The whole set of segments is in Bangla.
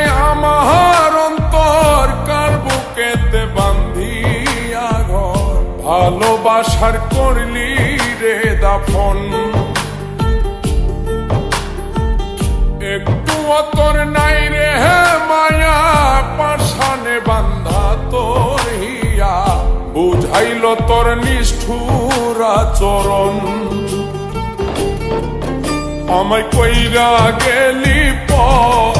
দিয়ায় আমার অন্তর কার বুকেতে বান্ধিয়া ঘর, ভালোবাসার করলি রে দাফন। একটু তোর নাই রে মায়া, পাশানে বান্ধা তোর হিয়া, বুঝাইল তোর নিষ্ঠুর আচরণ। আমায় কইরা গেলি পর,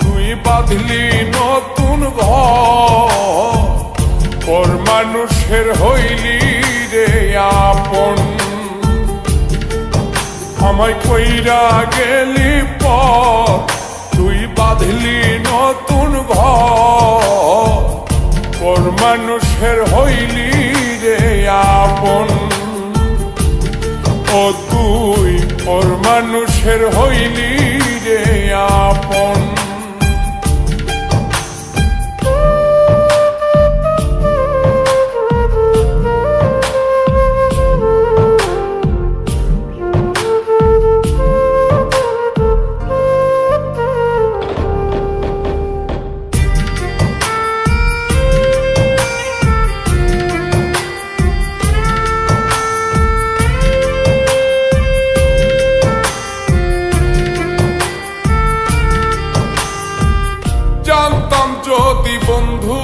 তুই বাঁধলি নতুন ঘর, পর মানুষের হইলি রে আপন। আমায় কইরা গেলি পর, তুই বাঁধলি নতুন ঘর, পর মানুষের হইলি রে আপন। ও তুই পর মানুষের হইলি রে আপন। জানতাম যদি বন্ধু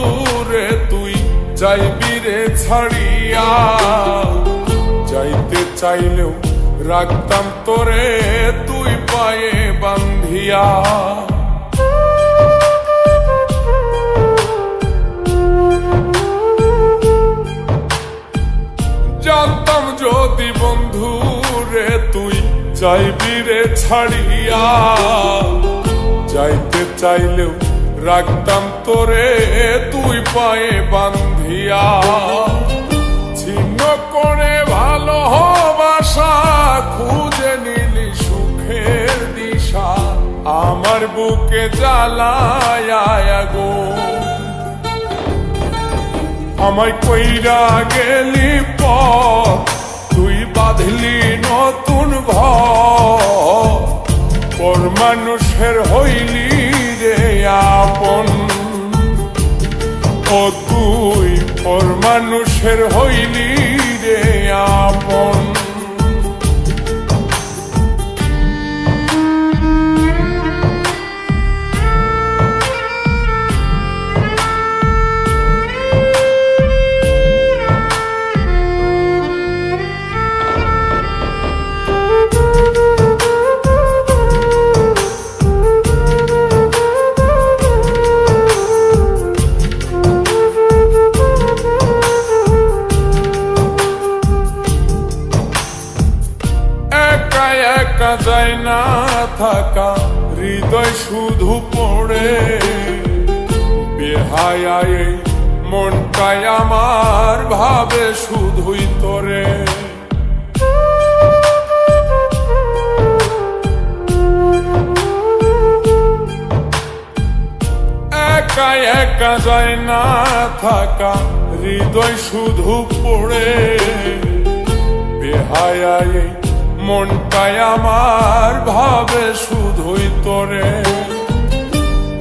রে তুই যাইবি রে ছাড়িয়া, যাইতে চাইলেও রাখতাম তোরে তুই পায়ে বান্ধিয়া। জানতাম যদি বন্ধু রে তুই যাইবি রে ছাড়িয়া, যাইতে চাইলেও রাখতাম তোরে তুই পায়ে বান্ধিয়া। ছিন্ন করে ভালোবাসা খুঁজে নিলি সুখের দিশা, আমার বুকে জ্বালায় আগুন। আমায় কইরা গেলি পর, তুই বাঁধলি নতুন ঘর, পর মানুষের হইলি রে আপন। ও তুই পর মানুষের হইলি রে আপন। একা যায় না থাকা, হৃদয় শুধু পড়ে বেহায়ায়, মনটাই আমার ভাবে শুধুই তোরে। একা একা যায় না থাকা, হৃদয় শুধু পড়ে বেহায়ায়, মনটাই আমার ভাবে শুধুই তোরে।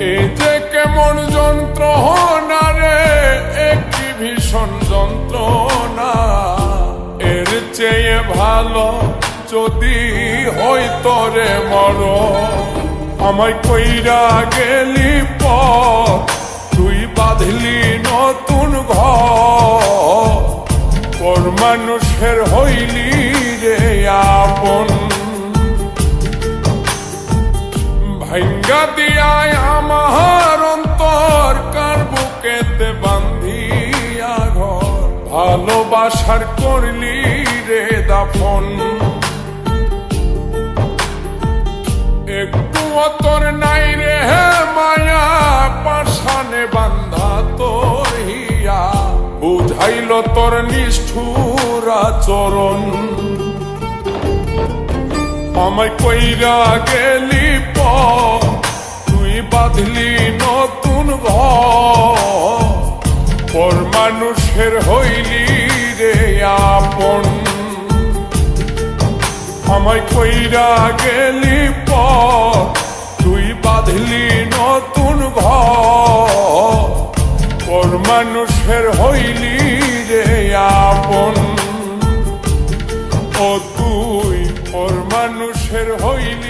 এই যে কেমন যন্ত্রণা রে, একটি ভীষণ যন্ত্রণা, এর চেয়ে ভালো যদি হইতো রে মরণ। আমায় কইরা গেলি পর, তুই বাঁধলি নতুন ঘর, পর মানুষের হইলি রে আপন। ভাঙ্গা দিয়ায় আমার অন্তর কার বুকেতে বান্ধিয়া ঘর, ভালোবাসার করলি রে দাফন। একটু তোর নাই রে মায়া, পাশানে বান্ধা তোর হিয়া, বুঝাইল তোর নিষ্ঠুর আচরণ। আমায় কইরা গেলি পর, তুই বাঁধলি নতুন ঘর, পর মানুষের হইলি রে আপন। আমায় কইরা গেলি পর, তুই বাঁধলি নতুন ঘর পর মানুষের হইলি রে আপন ও তুই পর মানুষের হইলি